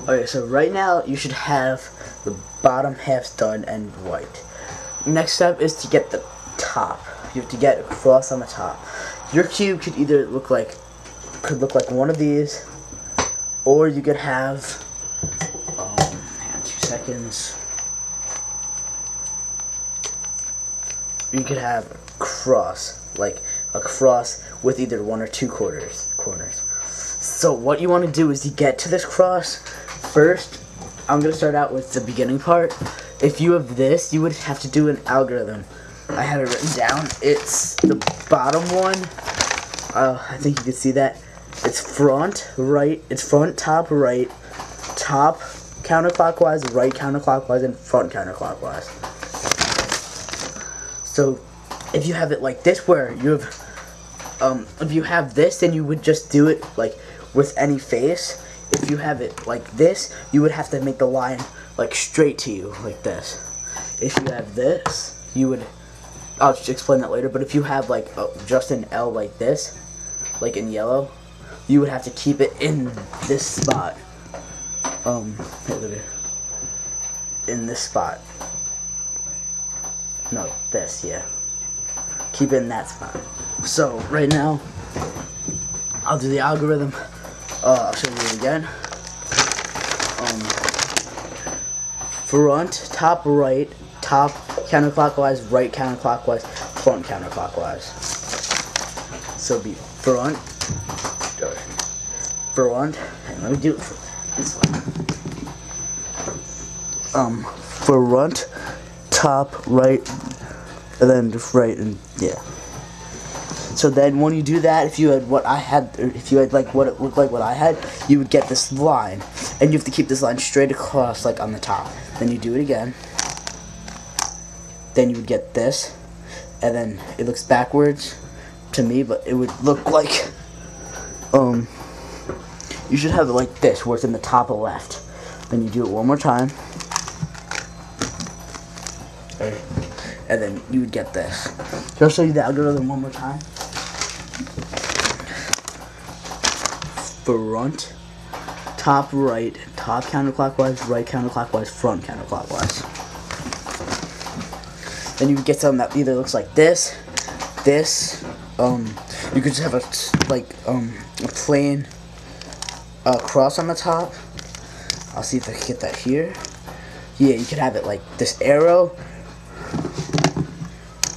Okay, so right now you should have the bottom half done and white. Next step is to get the top. You have to get a cross on the top. Your cube could either look like one of these, or you could have 2 seconds. You could have a cross, like a cross with either 1 or 2 corners. So what you want to do is you get to this cross first. I'm going to start out with the beginning part. If you have this, you would have to do an algorithm. I have it written down. It's the bottom one. I think you can see that. It's front, right. It's front, top, right. Top counterclockwise, right counterclockwise, and front counterclockwise. So if you have it like this, where you have, if you have this, then you would just do it like with any face. If you have it like this, you would have to make the line like straight to you, like this. If you have this, you would, I'll just explain that later, but if you have like just an L like this, like in yellow, you would have to keep it in this spot. In this spot. No, this, yeah. Keep it in that spot. So, right now, I'll do the algorithm. I'll show you it again. Front, top, right, top counterclockwise, right counterclockwise, front counterclockwise. So be front, and let me do it this one. Front, top, right, and then right, and yeah. So then when you do that, if you had what I had, or if you had like what it looked like what I had, you would get this line. And you have to keep this line straight across, like on the top. Then you do it again. Then you would get this. And then it looks backwards to me, but it would look like, you should have it like this, where it's in the top left. Then you do it one more time. Okay. And then you would get this. So I'll show you the algorithm one more time. Front, top, right, top counterclockwise, right counterclockwise, front counterclockwise. Then you get something that either looks like this, you could just have a plain cross on the top. I'll see if I can get that here. Yeah, you could have it like this arrow.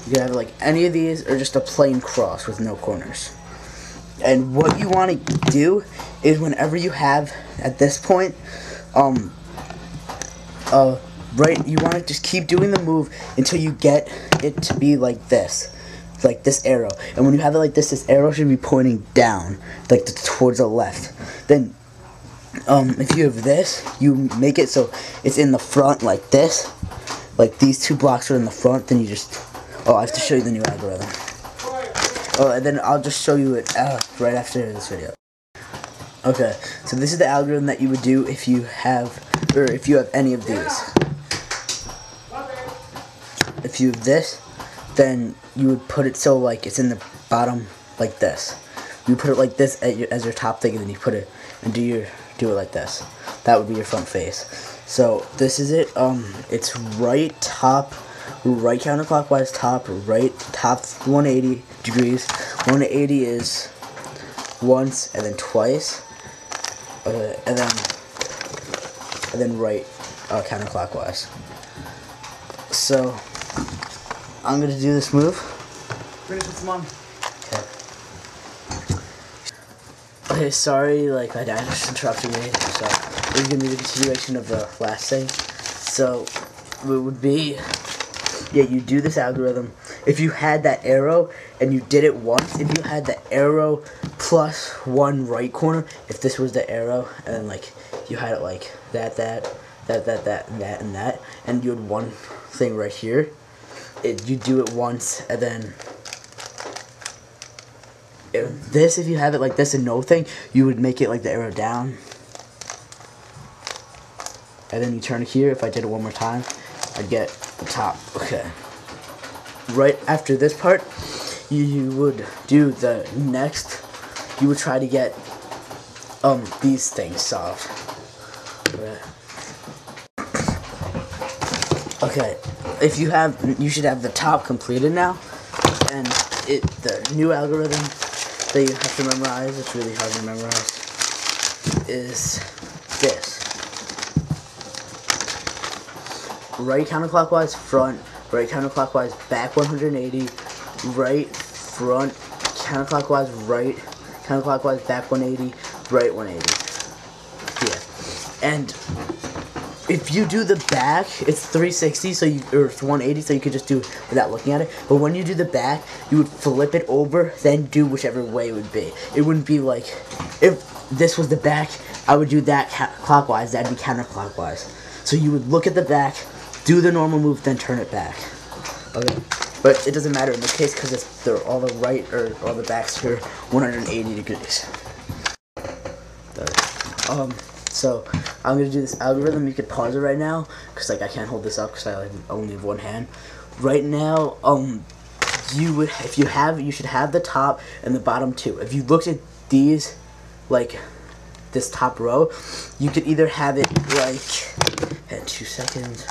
You could have it like any of these, or just a plain cross with no corners. And what you want to do is whenever you have, at this point, right, you want to just keep doing the move until you get it to be like this arrow. And when you have it like this arrow should be pointing down, like towards the left. Then, if you have this, you make it so it's in the front like this. Like these 2 blocks are in the front, then you just, I have to show you the new algorithm. And then I'll just show you it right after this video. Okay, so this is the algorithm that you would do if you have any of these. If you have this, then you would put it so like it's in the bottom like this. You put it like this as your top thing, and then you put it and do it like this. That would be your front face. So this is it. It's right top, right counterclockwise, top, right, top 180 degrees. 180 is once and then twice, and then right counterclockwise. So I'm gonna do this move. Finish this, Mom. Okay, sorry, like my dad just interrupted me. So this is gonna be the continuation of the last thing. So it would be, yeah, you do this algorithm. If you had that arrow and you did it once, if you had the arrow plus 1 right corner, if this was the arrow, and then like you had it like that, and that, and you had one thing right here, you do it once, and then if you have it like this and no thing, you would make it like the arrow down, and then you turn it here. If I did it one more time, I'd get the top. Okay. Right after this part, you would do the next. You would try to get these things solved. Okay, if you have, you should have the top completed now, and the new algorithm that you have to memorize, it's really hard to memorize, is this. Right counterclockwise, front, right counterclockwise, back 180, right, front, counterclockwise, right, counterclockwise, back 180, right 180. Yeah. And if you do the back, it's 360, so or it's 180, so you could just do it without looking at it. But when you do the back, you would flip it over, then do whichever way it would be. It wouldn't be like, if this was the back, I would do that clockwise, that'd be counterclockwise. So you would look at the back, do the normal move, then turn it back. Okay. But it doesn't matter in this case because they're all the right or all the backs here 180 degrees. So I'm gonna do this algorithm. You could pause it right now because like I can't hold this up because I only have one hand. Right now, you should have the top and the bottom too. If you looked at these, like this top row, you could either have it like in 2 seconds.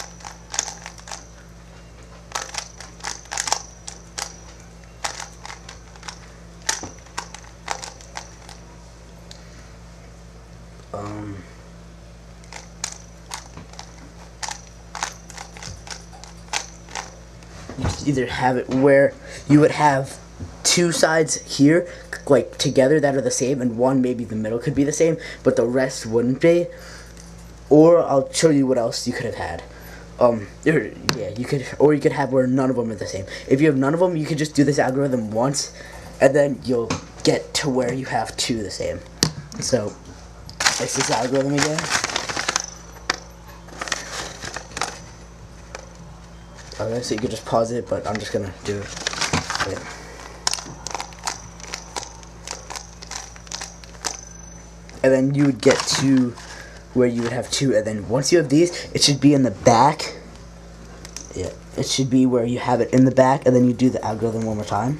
You could either have it where you would have two sides here like together that are the same, and one maybe the middle could be the same but the rest wouldn't be, or I'll show you what else you could have had. You could have where none of them are the same. If you have none of them, you could just do this algorithm once and then you'll get to where you have two the same. So it's this algorithm again. Okay, so you could just pause it, but I'm just gonna do it. Okay. And then you would get to where you would have two, and then once you have these, it should be in the back. Yeah, it should be where you have it in the back, and then you do the algorithm one more time.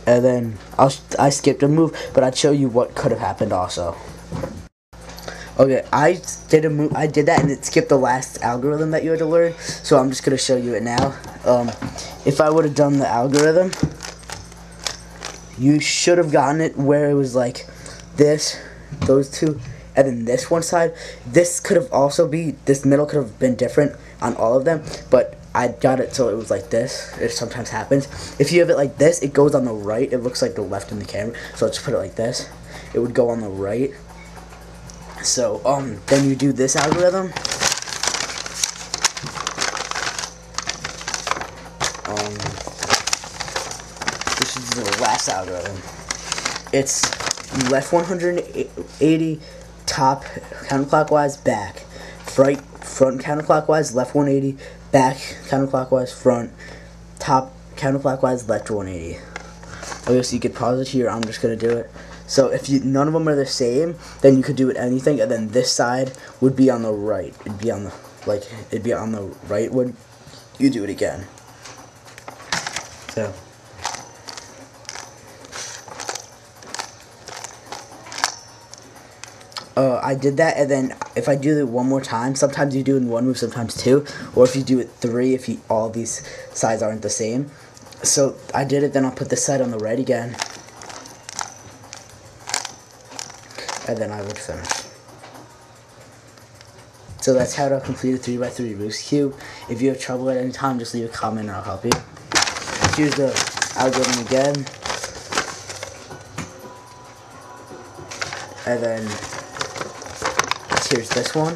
And then I skipped a move, but I'd show you what could have happened also. Okay, I did a move. I did that, and it skipped the last algorithm that you had to learn. So I'm just gonna show you it now. If I would have done the algorithm, you should have gotten it where it was like this, those two, and then this one side. This could have also this middle could have been different on all of them, but I got it so it was like this. It sometimes happens. If you have it like this, it goes on the right. It looks like the left in the camera. So let's put it like this. It would go on the right. So, then you do this algorithm. This is the last algorithm. It's left 180, top counterclockwise, back. Front counterclockwise, left 180, back counterclockwise, front, top counterclockwise, left 180. Okay, so you could pause it here. I'm just gonna do it. So if none of them are the same, then you could do it anything, and then this side would be on the right. It'd be on the right when you do it again. So I did that, and then if I do it one more time, sometimes you do it in one move, sometimes two, or if you do it three, if all these sides aren't the same. So I did it, then I'll put this side on the right again. And then I would finish. So that's how to complete a 3x3 Rubik's Cube. If you have trouble at any time, just leave a comment and I'll help you. Here's the algorithm again. And then here's this one.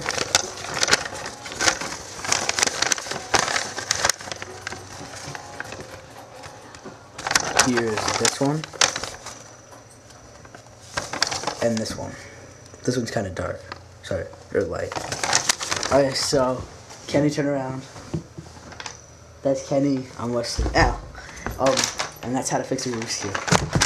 Here's this one. And this one. This one's kind of dark. Sorry, or light. Okay, so Kenny, turn around. That's Kenny. I'm Wesley. Ow. And that's how to fix a Rubik's Cube.